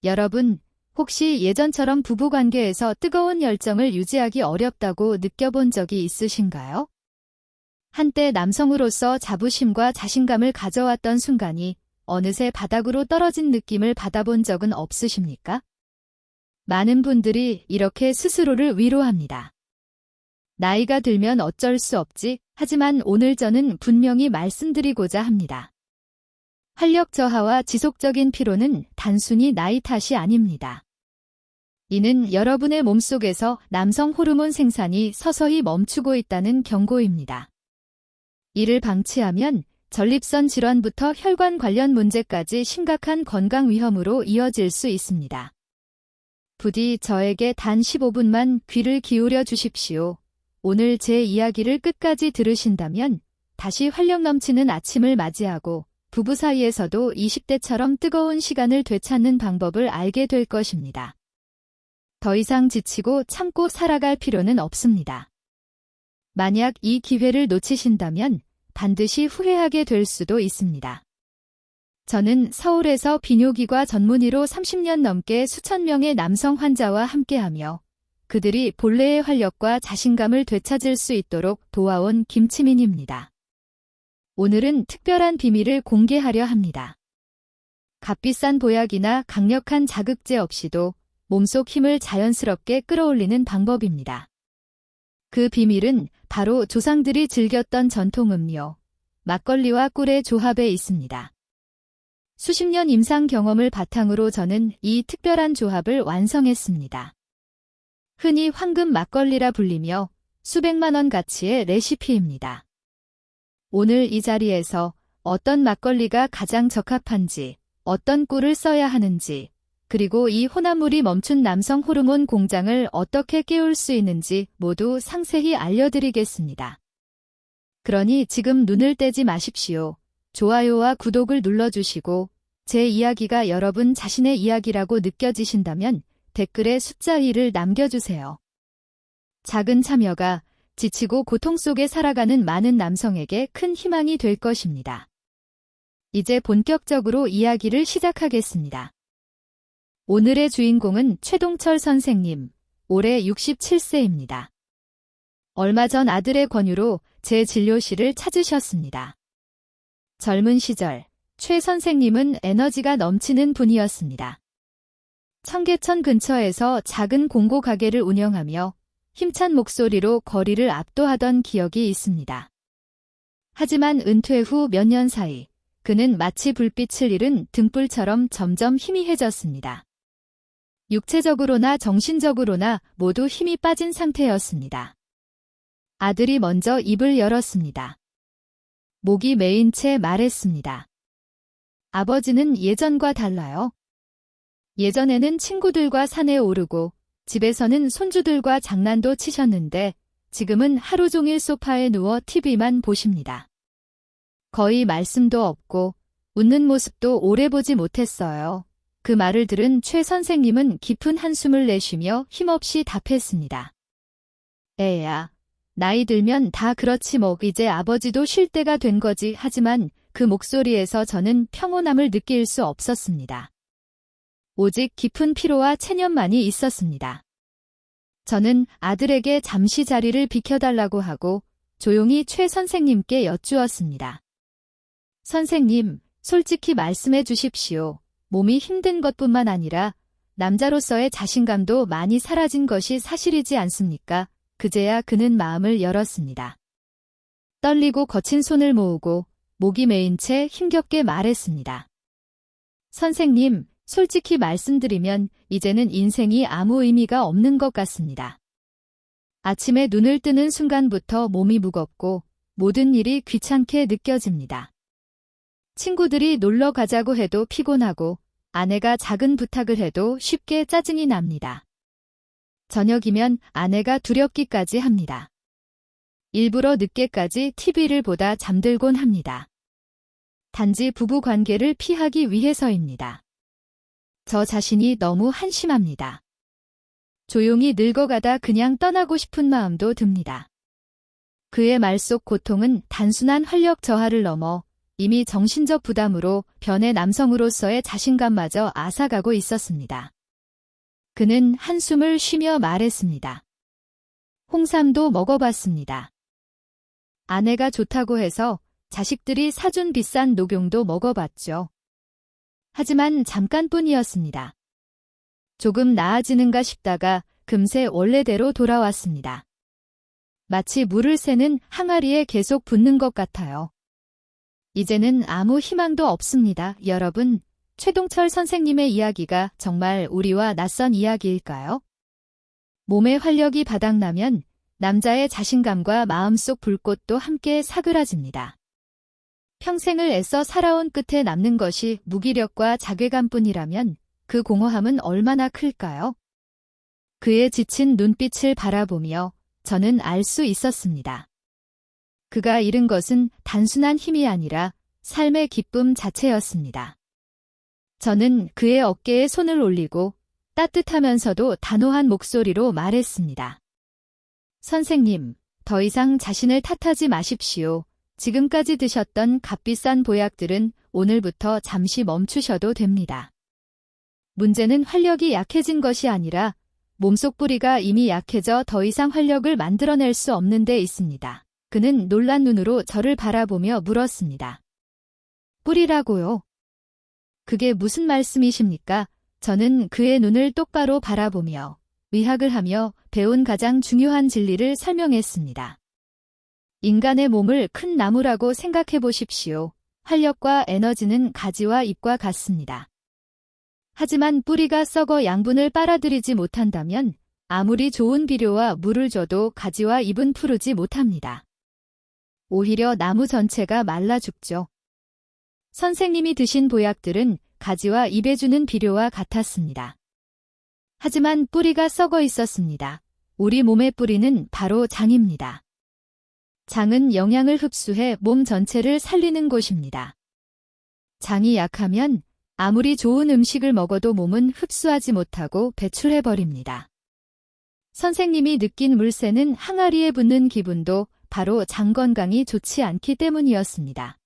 여러분, 혹시 예전처럼 부부관계에서 뜨거운 열정을 유지하기 어렵다고 느껴본 적이 있으신가요? 한때 남성으로서 자부심과 자신감을 가져왔던 순간이 어느새 바닥으로 떨어진 느낌을 받아본 적은 없으십니까? 많은 분들이 이렇게 스스로를 위로합니다. 나이가 들면 어쩔 수 없지, 하지만 오늘 저는 분명히 말씀드리고자 합니다. 활력 저하와 지속적인 피로는 단순히 나이 탓이 아닙니다. 이는 여러분의 몸속에서 남성 호르몬 생산이 서서히 멈추고 있다는 경고입니다. 이를 방치하면 전립선 질환부터 혈관 관련 문제까지 심각한 건강 위험으로 이어질 수 있습니다. 부디 저에게 단 15분만 귀를 기울여 주십시오. 오늘 제 이야기를 끝까지 들으신다면 다시 활력 넘치는 아침을 맞이하고 부부 사이에서도 20대처럼 뜨거운 시간을 되찾는 방법을 알게 될 것입니다. 더 이상 지치고 참고 살아갈 필요는 없습니다. 만약 이 기회를 놓치신다면 반드시 후회하게 될 수도 있습니다. 저는 서울에서 비뇨기과 전문의로 30년 넘게 수천 명의 남성 환자와 함께하며 그들이 본래의 활력과 자신감을 되찾을 수 있도록 도와온 김치민입니다. 오늘은 특별한 비밀을 공개하려 합니다. 값비싼 보약이나 강력한 자극제 없이도 몸속 힘을 자연스럽게 끌어올리는 방법입니다. 그 비밀은 바로 조상들이 즐겼던 전통 음료, 막걸리와 꿀의 조합에 있습니다. 수십 년 임상 경험을 바탕으로 저는 이 특별한 조합을 완성했습니다. 흔히 황금 막걸리라 불리며 수백만 원 가치의 레시피입니다. 오늘 이 자리에서 어떤 막걸리가 가장 적합한지, 어떤 꿀을 써야 하는지, 그리고 이 혼합물이 멈춘 남성 호르몬 공장을 어떻게 깨울 수 있는지 모두 상세히 알려드리겠습니다. 그러니 지금 눈을 떼지 마십시오. 좋아요와 구독을 눌러주시고 제 이야기가 여러분 자신의 이야기라고 느껴지신다면 댓글에 숫자 1을 남겨주세요. 작은 참여가 지치고 고통 속에 살아가는 많은 남성에게 큰 희망이 될 것입니다. 이제 본격적으로 이야기를 시작하겠습니다. 오늘의 주인공은 최동철 선생님, 올해 67세입니다. 얼마 전 아들의 권유로 제 진료실을 찾으셨습니다. 젊은 시절, 최 선생님은 에너지가 넘치는 분이었습니다. 청계천 근처에서 작은 공고 가게를 운영하며 힘찬 목소리로 거리를 압도하던 기억이 있습니다. 하지만 은퇴 후 몇 년 사이 그는 마치 불빛을 잃은 등불처럼 점점 희미해졌습니다. 육체적으로나 정신적으로나 모두 힘이 빠진 상태였습니다. 아들이 먼저 입을 열었습니다. 목이 메인 채 말했습니다. 아버지는 예전과 달라요. 예전에는 친구들과 산에 오르고 집에서는 손주들과 장난도 치셨는데 지금은 하루 종일 소파에 누워 TV만 보십니다. 거의 말씀도 없고 웃는 모습도 오래 보지 못했어요. 그 말을 들은 최 선생님은 깊은 한숨을 내쉬며 힘없이 답했습니다. 애야, 나이 들면 다 그렇지 뭐 이제 아버지도 쉴 때가 된 거지. 하지만 그 목소리에서 저는 평온함을 느낄 수 없었습니다. 오직 깊은 피로와 체념만이 있었습니다. 저는 아들에게 잠시 자리를 비켜달라고 하고 조용히 최 선생님께 여쭈었습니다. 선생님, 솔직히 말씀해 주십시오. 몸이 힘든 것뿐만 아니라 남자로서의 자신감도 많이 사라진 것이 사실이지 않습니까? 그제야 그는 마음을 열었습니다. 떨리고 거친 손을 모으고 목이 메인 채 힘겹게 말했습니다. 선생님, 솔직히 말씀드리면 이제는 인생이 아무 의미가 없는 것 같습니다. 아침에 눈을 뜨는 순간부터 몸이 무겁고 모든 일이 귀찮게 느껴집니다. 친구들이 놀러 가자고 해도 피곤하고 아내가 작은 부탁을 해도 쉽게 짜증이 납니다. 저녁이면 아내가 두렵기까지 합니다. 일부러 늦게까지 TV를 보다 잠들곤 합니다. 단지 부부 관계를 피하기 위해서입니다. 저 자신이 너무 한심합니다. 조용히 늙어가다 그냥 떠나고 싶은 마음도 듭니다. 그의 말 속 고통은 단순한 활력 저하를 넘어 이미 정신적 부담으로 변의 남성으로서의 자신감마저 앗아가고 있었습니다. 그는 한숨을 쉬며 말했습니다. 홍삼도 먹어봤습니다. 아내가 좋다고 해서 자식들이 사준 비싼 녹용도 먹어봤죠. 하지만 잠깐뿐이었습니다. 조금 나아지는가 싶다가 금세 원래대로 돌아왔습니다. 마치 물을 새는 항아리에 계속 붓는 것 같아요. 이제는 아무 희망도 없습니다. 여러분, 최동철 선생님의 이야기가 정말 우리와 낯선 이야기일까요? 몸의 활력이 바닥나면 남자의 자신감과 마음속 불꽃도 함께 사그라집니다. 평생을 애써 살아온 끝에 남는 것이 무기력과 자괴감뿐이라면 그 공허함은 얼마나 클까요? 그의 지친 눈빛을 바라보며 저는 알 수 있었습니다. 그가 잃은 것은 단순한 힘이 아니라 삶의 기쁨 자체였습니다. 저는 그의 어깨에 손을 올리고 따뜻하면서도 단호한 목소리로 말했습니다. 선생님, 더 이상 자신을 탓하지 마십시오. 지금까지 드셨던 값비싼 보약들은 오늘부터 잠시 멈추셔도 됩니다. 문제는 활력이 약해진 것이 아니라 몸속 뿌리가 이미 약해져 더 이상 활력을 만들어낼 수 없는 데 있습니다. 그는 놀란 눈으로 저를 바라보며 물었습니다. 뿌리라고요? 그게 무슨 말씀이십니까? 저는 그의 눈을 똑바로 바라보며 의학을 하며 배운 가장 중요한 진리를 설명했습니다. 인간의 몸을 큰 나무라고 생각해 보십시오. 활력과 에너지는 가지와 잎과 같습니다. 하지만 뿌리가 썩어 양분을 빨아들이지 못한다면 아무리 좋은 비료와 물을 줘도 가지와 잎은 푸르지 못합니다. 오히려 나무 전체가 말라 죽죠. 선생님이 드신 보약들은 가지와 잎에 주는 비료와 같았습니다. 하지만 뿌리가 썩어 있었습니다. 우리 몸의 뿌리는 바로 장입니다. 장은 영양을 흡수해 몸 전체를 살리는 곳입니다. 장이 약하면 아무리 좋은 음식을 먹어도 몸은 흡수하지 못하고 배출해버립니다. 선생님이 느낀 물새는 항아리에 붙는 기분도 바로 장 건강이 좋지 않기 때문이었습니다.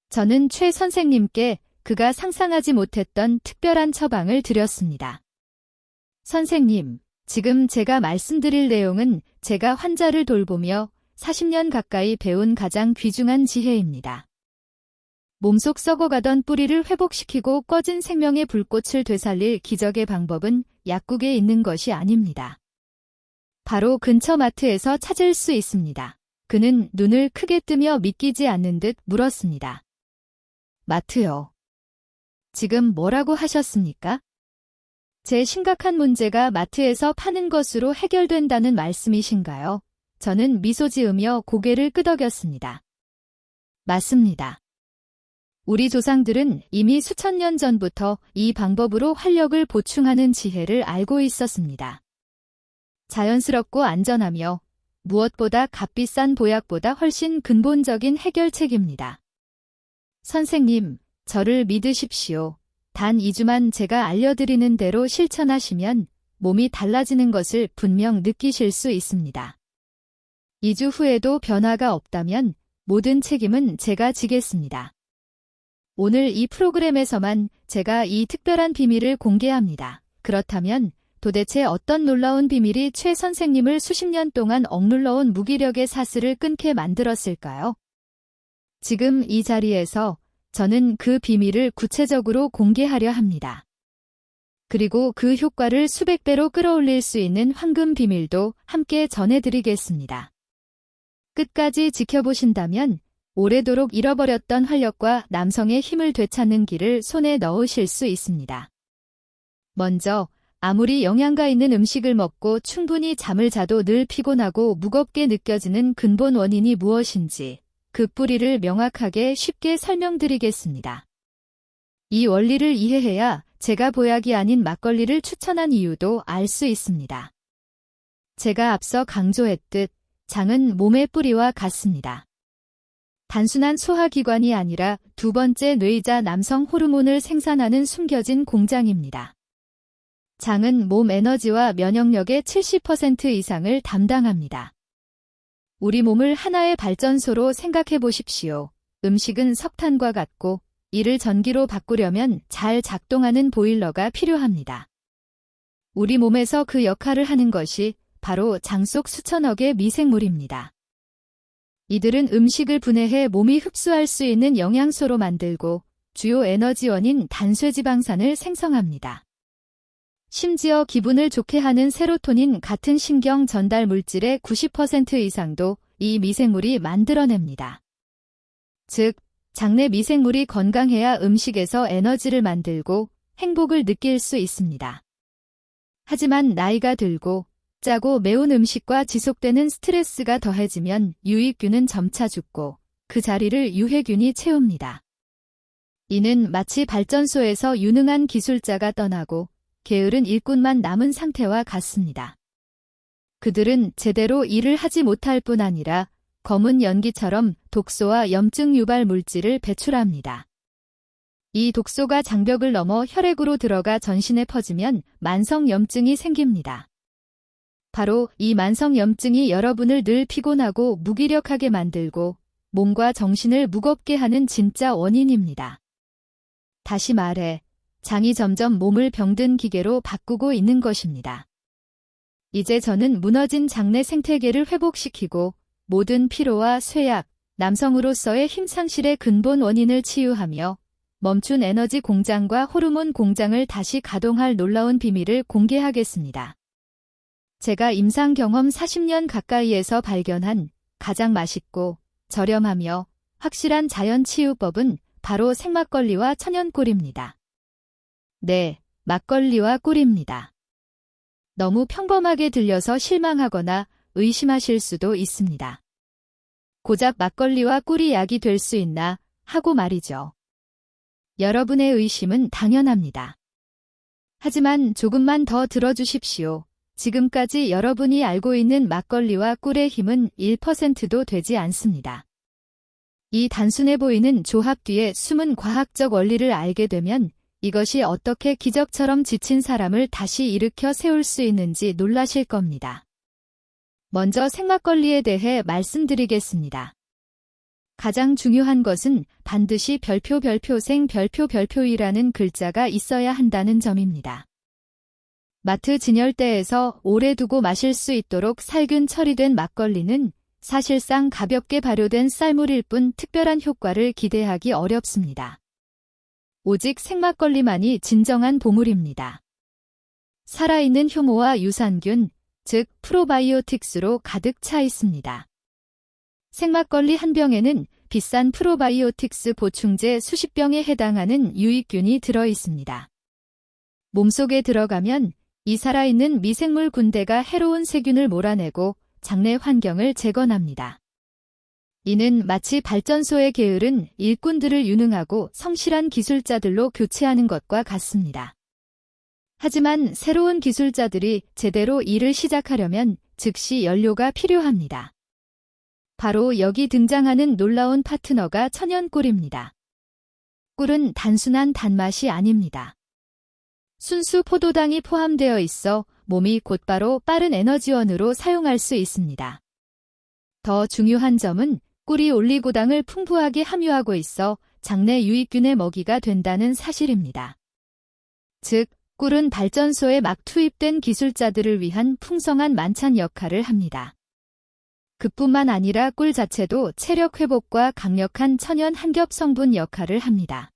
저는 최 선생님께 그가 상상하지 못했던 특별한 처방을 드렸습니다. 선생님, 지금 제가 말씀드릴 내용은 제가 환자를 돌보며 40년 가까이 배운 가장 귀중한 지혜입니다. 몸속 썩어가던 뿌리를 회복시키고 꺼진 생명의 불꽃을 되살릴 기적의 방법은 약국에 있는 것이 아닙니다. 바로 근처 마트에서 찾을 수 있습니다. 그는 눈을 크게 뜨며 믿기지 않는 듯 물었습니다. 마트요. 지금 뭐라고 하셨습니까? 제 심각한 문제가 마트에서 파는 것으로 해결된다는 말씀이신가요? 저는 미소 지으며 고개를 끄덕였습니다. 맞습니다. 우리 조상들은 이미 수천 년 전부터 이 방법으로 활력을 보충하는 지혜를 알고 있었습니다. 자연스럽고 안전하며 무엇보다 값비싼 보약보다 훨씬 근본적인 해결책입니다. 선생님, 저를 믿으십시오. 단 2주만 제가 알려드리는 대로 실천하시면 몸이 달라지는 것을 분명 느끼실 수 있습니다. 2주 후에도 변화가 없다면 모든 책임은 제가 지겠습니다. 오늘 이 프로그램에서만 제가 이 특별한 비밀을 공개합니다. 그렇다면 도대체 어떤 놀라운 비밀이 최 선생님을 수십 년 동안 억눌러온 무기력의 사슬을 끊게 만들었을까요? 지금 이 자리에서 저는 그 비밀을 구체적으로 공개하려 합니다. 그리고 그 효과를 수백 배로 끌어올릴 수 있는 황금 비밀도 함께 전해드리겠습니다. 끝까지 지켜보신다면 오래도록 잃어버렸던 활력과 남성의 힘을 되찾는 길을 손에 넣으실 수 있습니다. 먼저 아무리 영양가 있는 음식을 먹고 충분히 잠을 자도 늘 피곤하고 무겁게 느껴지는 근본 원인이 무엇인지 그 뿌리를 명확하게 쉽게 설명드리겠습니다. 이 원리를 이해해야 제가 보약이 아닌 막걸리를 추천한 이유도 알 수 있습니다. 제가 앞서 강조했듯 장은 몸의 뿌리와 같습니다. 단순한 소화기관이 아니라 두 번째 뇌이자 남성 호르몬을 생산하는 숨겨진 공장입니다. 장은 몸 에너지와 면역력의 70% 이상을 담당합니다. 우리 몸을 하나의 발전소로 생각해 보십시오. 음식은 석탄과 같고 이를 전기로 바꾸려면 잘 작동하는 보일러가 필요합니다. 우리 몸에서 그 역할을 하는 것이 바로 장 속 수천억의 미생물입니다. 이들은 음식을 분해해 몸이 흡수할 수 있는 영양소로 만들고 주요 에너지원인 단쇠지방산을 생성합니다. 심지어 기분을 좋게 하는 세로토닌 같은 신경 전달 물질의 90% 이상도 이 미생물이 만들어냅니다. 즉, 장내 미생물이 건강해야 음식에서 에너지를 만들고 행복을 느낄 수 있습니다. 하지만 나이가 들고 짜고 매운 음식과 지속되는 스트레스가 더해지면 유익균은 점차 죽고 그 자리를 유해균이 채웁니다. 이는 마치 발전소에서 유능한 기술자가 떠나고 게으른 일꾼만 남은 상태와 같습니다. 그들은 제대로 일을 하지 못할 뿐 아니라 검은 연기처럼 독소와 염증 유발 물질을 배출합니다. 이 독소가 장벽을 넘어 혈액으로 들어가 전신에 퍼지면 만성염증이 생깁니다. 바로 이 만성염증이 여러분을 늘 피곤하고 무기력하게 만들고 몸과 정신을 무겁게 하는 진짜 원인입니다. 다시 말해, 장이 점점 몸을 병든 기계로 바꾸고 있는 것입니다. 이제 저는 무너진 장내 생태계를 회복시키고 모든 피로와 쇠약, 남성으로서의 힘상실의 근본 원인을 치유하며 멈춘 에너지 공장과 호르몬 공장을 다시 가동할 놀라운 비밀을 공개하겠습니다. 제가 임상 경험 40년 가까이에서 발견한 가장 맛있고 저렴하며 확실한 자연 치유법은 바로 생막걸리와 천연꿀입니다. 네, 막걸리와 꿀입니다. 너무 평범하게 들려서 실망하거나 의심하실 수도 있습니다. 고작 막걸리와 꿀이 약이 될 수 있나 하고 말이죠. 여러분의 의심은 당연합니다. 하지만 조금만 더 들어주십시오. 지금까지 여러분이 알고 있는 막걸리와 꿀의 힘은 1%도 되지 않습니다. 이 단순해 보이는 조합 뒤에 숨은 과학적 원리를 알게 되면 이것이 어떻게 기적처럼 지친 사람을 다시 일으켜 세울 수 있는지 놀라실 겁니다. 먼저 생막걸리에 대해 말씀드리겠습니다. 가장 중요한 것은 반드시 별표이라는 글자가 있어야 한다는 점입니다. 마트 진열대에서 오래 두고 마실 수 있도록 살균 처리된 막걸리는 사실상 가볍게 발효된 쌀물일 뿐 특별한 효과를 기대하기 어렵습니다. 오직 생막걸리만이 진정한 보물입니다. 살아있는 효모와 유산균, 즉 프로바이오틱스로 가득 차 있습니다. 생막걸리 한 병에는 비싼 프로바이오틱스 보충제 수십 병에 해당하는 유익균이 들어 있습니다. 몸속에 들어가면 이 살아있는 미생물 군대가 해로운 세균을 몰아내고 장내 환경을 재건합니다. 이는 마치 발전소에 게으른 일꾼들을 유능하고 성실한 기술자들로 교체하는 것과 같습니다. 하지만 새로운 기술자들이 제대로 일을 시작하려면 즉시 연료가 필요합니다. 바로 여기 등장하는 놀라운 파트너가 천연꿀입니다. 꿀은 단순한 단맛이 아닙니다. 순수 포도당이 포함되어 있어 몸이 곧바로 빠른 에너지원으로 사용할 수 있습니다. 더 중요한 점은 꿀이 올리고당을 풍부하게 함유하고 있어 장내 유익균의 먹이가 된다는 사실입니다. 즉, 꿀은 발전소에 막 투입된 기술자들을 위한 풍성한 만찬 역할을 합니다. 그뿐만 아니라 꿀 자체도 체력 회복과 강력한 천연 한겹 성분 역할을 합니다.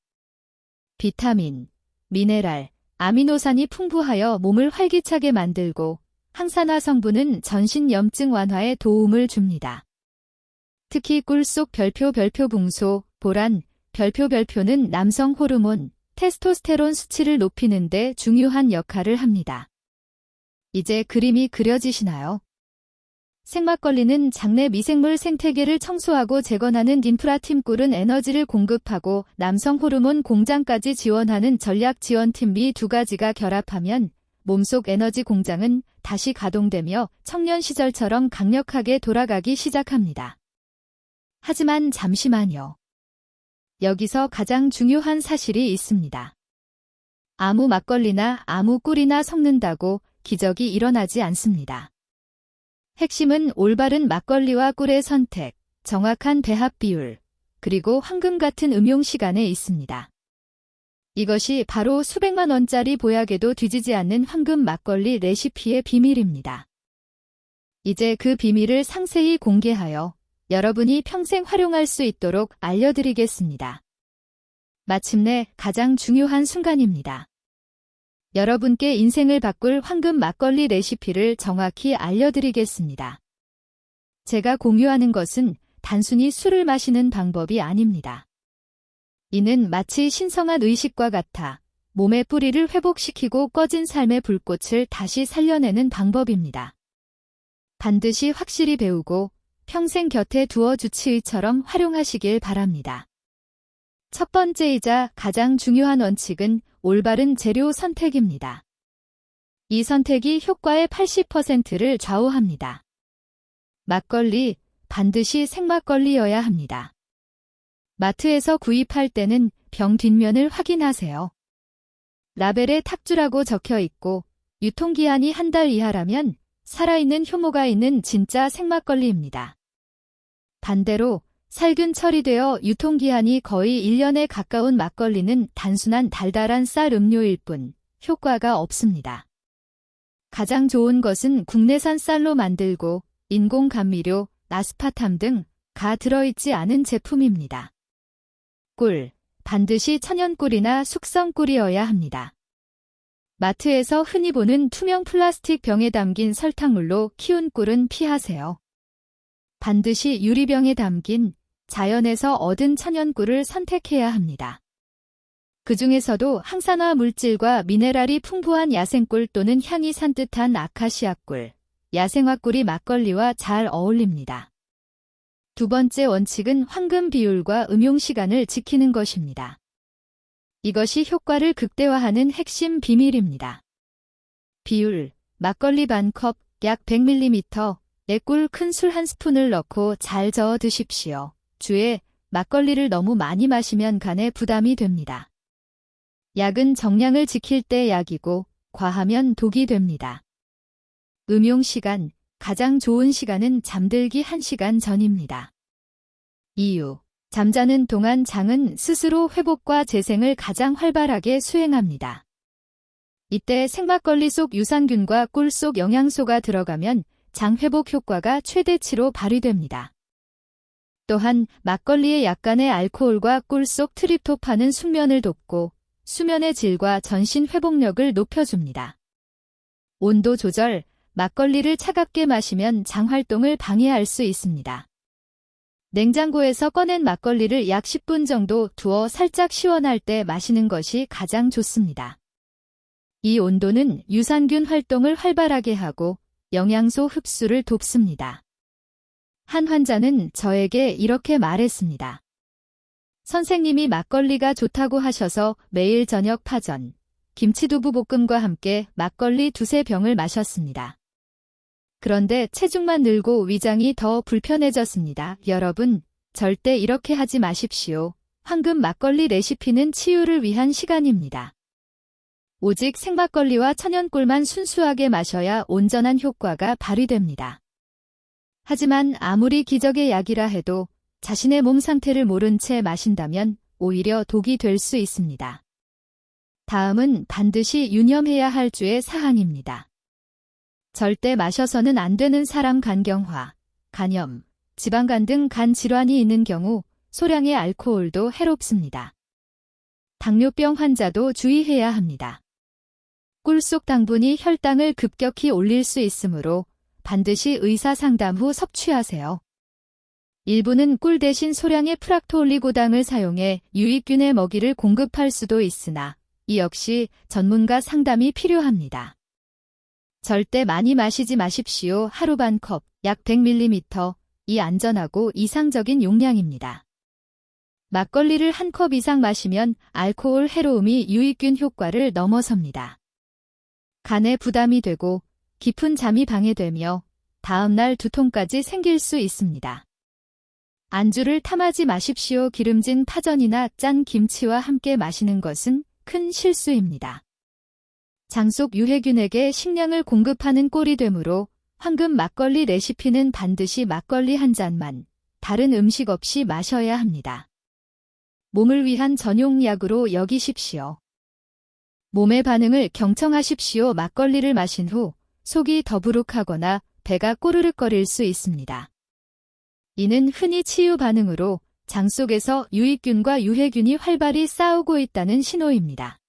비타민, 미네랄, 아미노산이 풍부하여 몸을 활기차게 만들고 항산화 성분은 전신 염증 완화에 도움을 줍니다. 특히 꿀 속 별표붕소, 보란, 별표는 남성 호르몬, 테스토스테론 수치를 높이는 데 중요한 역할을 합니다. 이제 그림이 그려지시나요? 생막걸리는 장내 미생물 생태계를 청소하고 재건하는 인프라팀, 꿀은 에너지를 공급하고 남성 호르몬 공장까지 지원하는 전략 지원팀, 이 두 가지가 결합하면 몸속 에너지 공장은 다시 가동되며 청년 시절처럼 강력하게 돌아가기 시작합니다. 하지만 잠시만요. 여기서 가장 중요한 사실이 있습니다. 아무 막걸리나 아무 꿀이나 섞는다고 기적이 일어나지 않습니다. 핵심은 올바른 막걸리와 꿀의 선택, 정확한 배합 비율, 그리고 황금 같은 음용 시간에 있습니다. 이것이 바로 수백만 원짜리 보약에도 뒤지지 않는 황금 막걸리 레시피의 비밀입니다. 이제 그 비밀을 상세히 공개하여 여러분이 평생 활용할 수 있도록 알려드리겠습니다. 마침내 가장 중요한 순간입니다. 여러분께 인생을 바꿀 황금 막걸리 레시피를 정확히 알려드리겠습니다. 제가 공유하는 것은 단순히 술을 마시는 방법이 아닙니다. 이는 마치 신성한 의식과 같아 몸의 뿌리를 회복시키고 꺼진 삶의 불꽃을 다시 살려내는 방법입니다. 반드시 확실히 배우고 평생 곁에 두어 주치의처럼 활용하시길 바랍니다. 첫 번째이자 가장 중요한 원칙은 올바른 재료 선택입니다. 이 선택이 효과의 80%를 좌우합니다. 막걸리, 반드시 생막걸리여야 합니다. 마트에서 구입할 때는 병 뒷면을 확인하세요. 라벨에 탁주라고 적혀 있고 유통기한이 한 달 이하라면 살아있는 효모가 있는 진짜 생막걸리입니다. 반대로 살균 처리되어 유통기한이 거의 1년에 가까운 막걸리는 단순한 달달한 쌀 음료일 뿐 효과가 없습니다. 가장 좋은 것은 국내산 쌀로 만들고 인공 감미료, 아스파탐 등 가 들어있지 않은 제품입니다. 꿀, 반드시 천연꿀이나 숙성꿀이어야 합니다. 마트에서 흔히 보는 투명 플라스틱 병에 담긴 설탕물로 키운 꿀은 피하세요. 반드시 유리병에 담긴 자연에서 얻은 천연꿀을 선택해야 합니다. 그 중에서도 항산화 물질과 미네랄이 풍부한 야생꿀 또는 향이 산뜻한 아카시아꿀, 야생화꿀이 막걸리와 잘 어울립니다. 두 번째 원칙은 황금 비율과 음용 시간을 지키는 것입니다. 이것이 효과를 극대화하는 핵심 비밀입니다. 비율, 막걸리 반컵, 약 100ml에 꿀 큰 술 한 스푼을 넣고 잘 저어 드십시오. 주에 막걸리를 너무 많이 마시면 간에 부담이 됩니다. 약은 정량을 지킬 때 약이고 과하면 독이 됩니다. 음용 시간, 가장 좋은 시간은 잠들기 1시간 전입니다. 이유, 잠자는 동안 장은 스스로 회복과 재생을 가장 활발하게 수행합니다. 이때 생막걸리 속 유산균과 꿀 속 영양소가 들어가면 장 회복 효과가 최대치로 발휘됩니다. 또한 막걸리의 약간의 알코올과 꿀 속 트립토판은 숙면을 돕고 수면의 질과 전신 회복력을 높여줍니다. 온도 조절, 막걸리를 차갑게 마시면 장 활동을 방해할 수 있습니다. 냉장고에서 꺼낸 막걸리를 약 10분 정도 두어 살짝 시원할 때 마시는 것이 가장 좋습니다. 이 온도는 유산균 활동을 활발하게 하고 영양소 흡수를 돕습니다. 한 환자는 저에게 이렇게 말했습니다. 선생님이 막걸리가 좋다고 하셔서 매일 저녁 파전, 김치두부볶음과 함께 막걸리 2~3병을 마셨습니다. 그런데 체중만 늘고 위장이 더 불편해졌습니다. 여러분, 절대 이렇게 하지 마십시오. 황금 막걸리 레시피는 치유를 위한 시간입니다. 오직 생막걸리와 천연꿀만 순수하게 마셔야 온전한 효과가 발휘됩니다. 하지만 아무리 기적의 약이라 해도 자신의 몸 상태를 모른 채 마신다면 오히려 독이 될 수 있습니다. 다음은 반드시 유념해야 할 주의 사항입니다. 절대 마셔서는 안 되는 사람 간경화, 간염, 지방간 등 간 질환이 있는 경우 소량의 알코올도 해롭습니다. 당뇨병 환자도 주의해야 합니다. 꿀 속 당분이 혈당을 급격히 올릴 수 있으므로 반드시 의사 상담 후 섭취하세요. 일부는 꿀 대신 소량의 프락토올리고당을 사용해 유익균의 먹이를 공급할 수도 있으나 이 역시 전문가 상담이 필요합니다. 절대 많이 마시지 마십시오. 하루 반 컵, 약 100ml, 이 안전하고 이상적인 용량입니다. 막걸리를 한 컵 이상 마시면 알코올 해로움이 유익균 효과를 넘어섭니다. 간에 부담이 되고 깊은 잠이 방해되며 다음날 두통까지 생길 수 있습니다. 안주를 탐하지 마십시오. 기름진 파전이나 짠 김치와 함께 마시는 것은 큰 실수입니다. 장 속 유해균에게 식량을 공급하는 꼴이 되므로 황금 막걸리 레시피는 반드시 막걸리 한 잔만, 다른 음식 없이 마셔야 합니다. 몸을 위한 전용 약으로 여기십시오. 몸의 반응을 경청하십시오. 막걸리를 마신 후 속이 더부룩하거나 배가 꼬르륵거릴 수 있습니다. 이는 흔히 치유 반응으로 장 속에서 유익균과 유해균이 활발히 싸우고 있다는 신호입니다.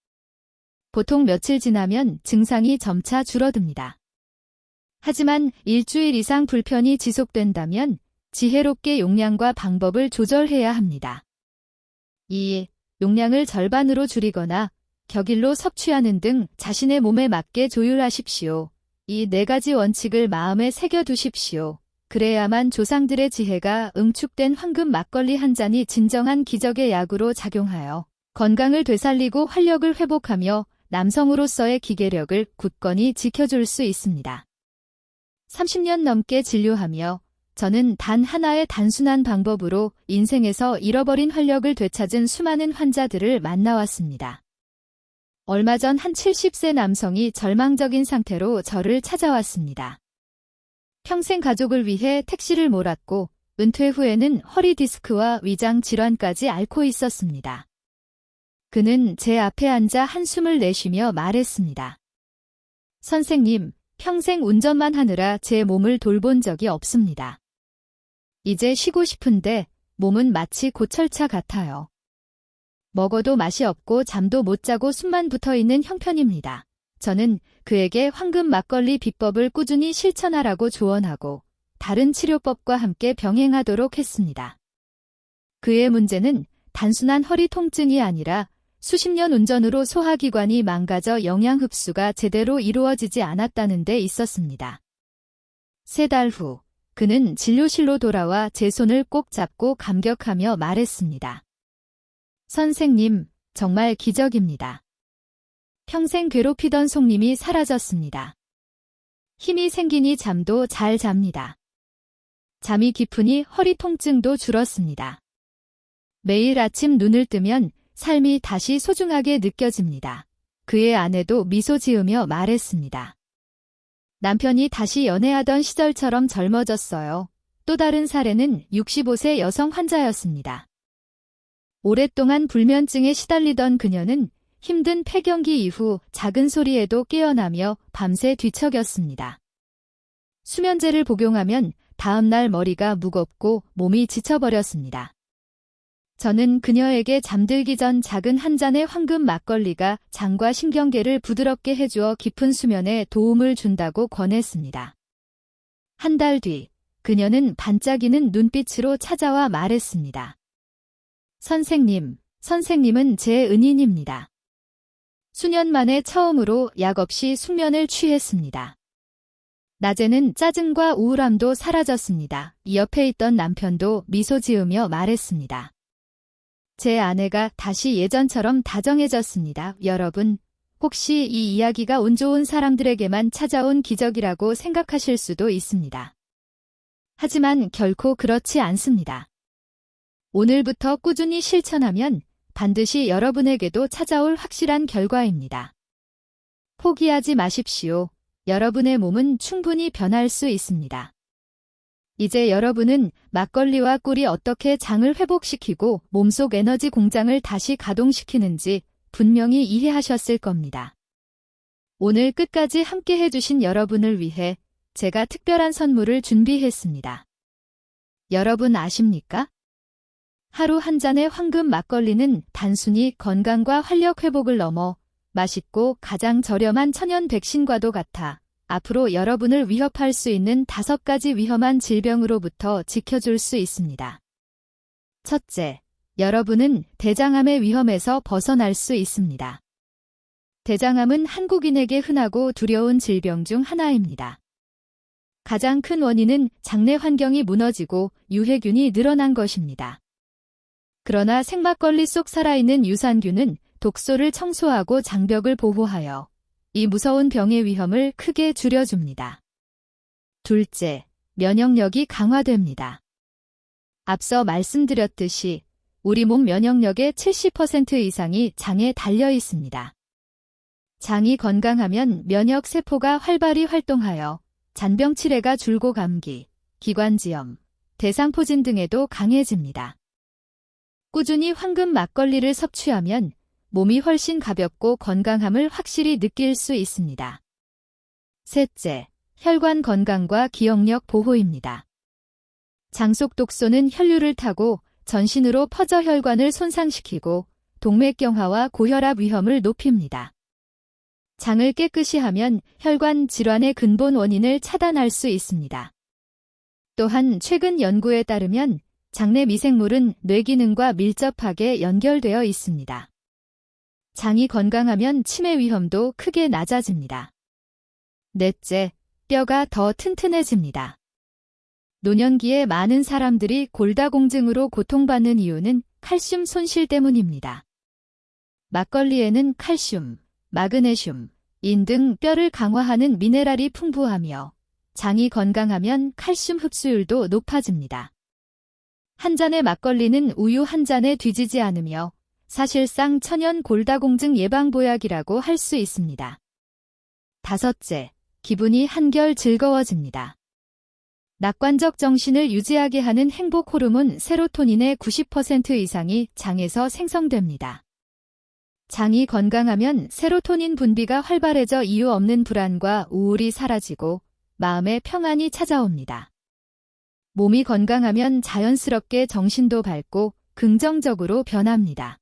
보통 며칠 지나면 증상이 점차 줄어듭니다. 하지만 일주일 이상 불편이 지속된다면 지혜롭게 용량과 방법을 조절해야 합니다. 2. 용량을 절반으로 줄이거나 격일로 섭취하는 등 자신의 몸에 맞게 조율하십시오. 이 4가지 원칙을 마음에 새겨두십시오. 그래야만 조상들의 지혜가 응축된 황금 막걸리 한 잔이 진정한 기적의 약으로 작용하여 건강을 되살리고 활력을 회복하며 남성으로서의 기계력을 굳건히 지켜줄 수 있습니다. 30년 넘게 진료하며 저는 단 하나의 단순한 방법으로 인생에서 잃어버린 활력을 되찾은 수많은 환자들을 만나왔습니다. 얼마 전 한 70세 남성이 절망적인 상태로 저를 찾아왔습니다. 평생 가족을 위해 택시를 몰았고 은퇴 후에는 허리 디스크와 위장 질환까지 앓고 있었습니다. 그는 제 앞에 앉아 한숨을 내쉬며 말했습니다. 선생님, 평생 운전만 하느라 제 몸을 돌본 적이 없습니다. 이제 쉬고 싶은데 몸은 마치 고철차 같아요. 먹어도 맛이 없고 잠도 못 자고 숨만 붙어있는 형편입니다. 저는 그에게 황금 막걸리 비법을 꾸준히 실천하라고 조언하고 다른 치료법과 함께 병행하도록 했습니다. 그의 문제는 단순한 허리 통증이 아니라 수십 년 운전으로 소화기관이 망가져 영양 흡수가 제대로 이루어지지 않았다는 데 있었습니다. 3달 후 그는 진료실로 돌아와 제 손을 꼭 잡고 감격하며 말했습니다. 선생님, 정말 기적입니다. 평생 괴롭히던 속님이 사라졌습니다. 힘이 생기니 잠도 잘 잡니다. 잠이 깊으니 허리 통증도 줄었습니다. 매일 아침 눈을 뜨면 삶이 다시 소중하게 느껴집니다. 그의 아내도 미소 지으며 말했습니다. 남편이 다시 연애하던 시절처럼 젊어졌어요. 또 다른 사례는 65세 여성 환자였습니다. 오랫동안 불면증에 시달리던 그녀는 힘든 폐경기 이후 작은 소리에도 깨어나며 밤새 뒤척였습니다. 수면제를 복용하면 다음날 머리가 무겁고 몸이 지쳐버렸습니다. 저는 그녀에게 잠들기 전 작은 한 잔의 황금 막걸리가 장과 신경계를 부드럽게 해주어 깊은 수면에 도움을 준다고 권했습니다. 한 달 뒤, 그녀는 반짝이는 눈빛으로 찾아와 말했습니다. 선생님은 제 은인입니다. 수년 만에 처음으로 약 없이 숙면을 취했습니다. 낮에는 짜증과 우울함도 사라졌습니다. 옆에 있던 남편도 미소 지으며 말했습니다. 제 아내가 다시 예전처럼 다정해졌습니다. 여러분, 혹시 이 이야기가 운 좋은 사람들에게만 찾아온 기적이라고 생각하실 수도 있습니다. 하지만 결코 그렇지 않습니다. 오늘부터 꾸준히 실천하면 반드시 여러분에게도 찾아올 확실한 결과입니다. 포기하지 마십시오. 여러분의 몸은 충분히 변할 수 있습니다. 이제 여러분은 막걸리와 꿀이 어떻게 장을 회복시키고 몸속 에너지 공장을 다시 가동시키는지 분명히 이해하셨을 겁니다. 오늘 끝까지 함께 해주신 여러분을 위해 제가 특별한 선물을 준비했습니다. 여러분 아십니까? 하루 한 잔의 황금 막걸리는 단순히 건강과 활력 회복을 넘어 맛있고 가장 저렴한 천연 백신과도 같아 앞으로 여러분을 위협할 수 있는 5가지 위험한 질병으로부터 지켜줄 수 있습니다. 첫째, 여러분은 대장암의 위험에서 벗어날 수 있습니다. 대장암은 한국인에게 흔하고 두려운 질병 중 하나입니다. 가장 큰 원인은 장내 환경이 무너지고 유해균이 늘어난 것입니다. 그러나 생막걸리 속 살아있는 유산균은 독소를 청소하고 장벽을 보호하여 이 무서운 병의 위험을 크게 줄여줍니다. 둘째, 면역력이 강화됩니다. 앞서 말씀드렸듯이 우리 몸 면역력의 70% 이상이 장에 달려 있습니다. 장이 건강하면 면역 세포가 활발히 활동하여 잔병 치레가 줄고 감기, 기관지염, 대상포진 등에도 강해집니다. 꾸준히 황금 막걸리를 섭취하면 몸이 훨씬 가볍고 건강함을 확실히 느낄 수 있습니다. 셋째, 혈관 건강과 기억력 보호입니다. 장속 독소는 혈류를 타고 전신으로 퍼져 혈관을 손상시키고 동맥경화와 고혈압 위험을 높입니다. 장을 깨끗이 하면 혈관 질환의 근본 원인을 차단할 수 있습니다. 또한 최근 연구에 따르면 장내 미생물은 뇌 기능과 밀접하게 연결되어 있습니다. 장이 건강하면 치매 위험도 크게 낮아집니다. 넷째, 뼈가 더 튼튼해집니다. 노년기에 많은 사람들이 골다공증으로 고통받는 이유는 칼슘 손실 때문입니다. 막걸리에는 칼슘, 마그네슘, 인 등 뼈를 강화하는 미네랄이 풍부하며 장이 건강하면 칼슘 흡수율도 높아집니다. 한 잔의 막걸리는 우유 한 잔에 뒤지지 않으며 사실상 천연 골다공증 예방보약이라고 할 수 있습니다. 다섯째, 기분이 한결 즐거워집니다. 낙관적 정신을 유지하게 하는 행복 호르몬 세로토닌의 90% 이상이 장에서 생성됩니다. 장이 건강하면 세로토닌 분비가 활발해져 이유 없는 불안과 우울이 사라지고 마음의 평안이 찾아옵니다. 몸이 건강하면 자연스럽게 정신도 밝고 긍정적으로 변합니다.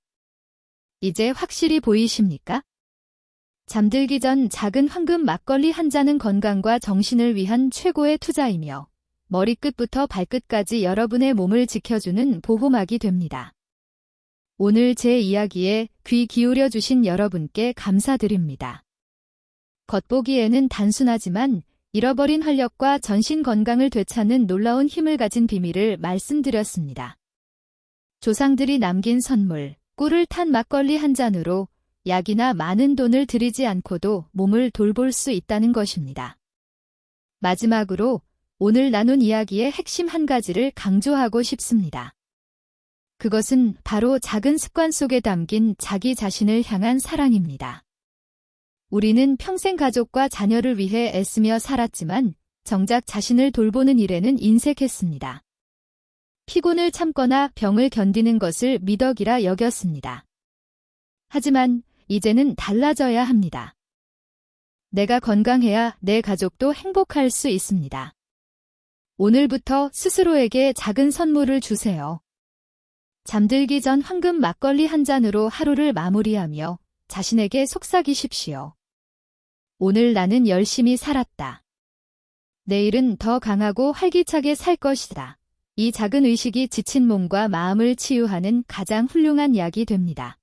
이제 확실히 보이십니까? 잠들기 전 작은 황금 막걸리 한 잔은 건강과 정신을 위한 최고의 투자이며 머리끝부터 발끝까지 여러분의 몸을 지켜주는 보호막이 됩니다. 오늘 제 이야기에 귀 기울여 주신 여러분께 감사드립니다. 겉보기에는 단순하지만 잃어버린 활력과 전신 건강을 되찾는 놀라운 힘을 가진 비밀을 말씀드렸습니다. 조상들이 남긴 선물, 꿀을 탄 막걸리 한 잔으로 약이나 많은 돈을 들이지 않고도 몸을 돌볼 수 있다는 것입니다. 마지막으로 오늘 나눈 이야기의 핵심 한 가지를 강조하고 싶습니다. 그것은 바로 작은 습관 속에 담긴 자기 자신을 향한 사랑입니다. 우리는 평생 가족과 자녀를 위해 애쓰며 살았지만 정작 자신을 돌보는 일에는 인색했습니다. 피곤을 참거나 병을 견디는 것을 미덕이라 여겼습니다. 하지만 이제는 달라져야 합니다. 내가 건강해야 내 가족도 행복할 수 있습니다. 오늘부터 스스로에게 작은 선물을 주세요. 잠들기 전 황금 막걸리 한 잔으로 하루를 마무리하며 자신에게 속삭이십시오. 오늘 나는 열심히 살았다. 내일은 더 강하고 활기차게 살 것이다. 이 작은 의식이 지친 몸과 마음을 치유하는 가장 훌륭한 약이 됩니다.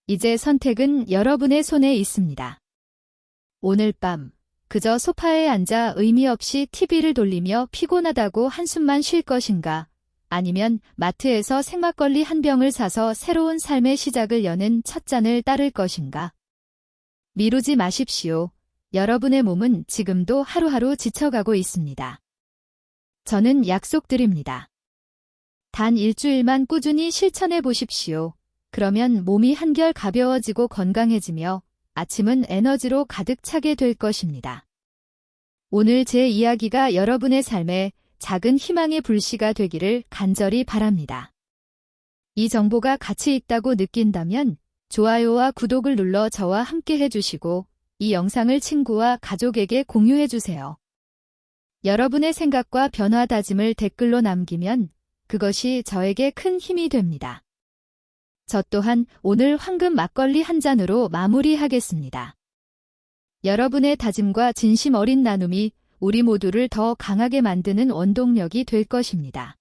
이제 선택은 여러분의 손에 있습니다. 오늘 밤 그저 소파에 앉아 의미 없이 TV를 돌리며 피곤하다고 한숨만 쉴 것인가? 아니면 마트에서 생막걸리 한 병을 사서 새로운 삶의 시작을 여는 첫 잔을 따를 것인가? 미루지 마십시오. 여러분의 몸은 지금도 하루하루 지쳐가고 있습니다. 저는 약속드립니다. 단 일주일만 꾸준히 실천해 보십시오. 그러면 몸이 한결 가벼워지고 건강해지며 아침은 에너지로 가득 차게 될 것입니다. 오늘 제 이야기가 여러분의 삶에 작은 희망의 불씨가 되기를 간절히 바랍니다. 이 정보가 가치 있다고 느낀다면 좋아요와 구독을 눌러 저와 함께 해주시고 이 영상을 친구와 가족에게 공유해주세요. 여러분의 생각과 변화 다짐을 댓글로 남기면 그것이 저에게 큰 힘이 됩니다. 저 또한 오늘 황금 막걸리 한 잔으로 마무리하겠습니다. 여러분의 다짐과 진심 어린 나눔이 우리 모두를 더 강하게 만드는 원동력이 될 것입니다.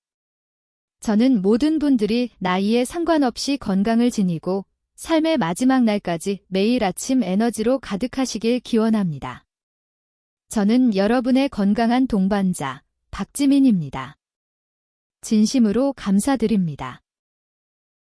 저는 모든 분들이 나이에 상관없이 건강을 지니고 삶의 마지막 날까지 매일 아침 에너지로 가득하시길 기원합니다. 저는 여러분의 건강한 동반자 박지민입니다. 진심으로 감사드립니다.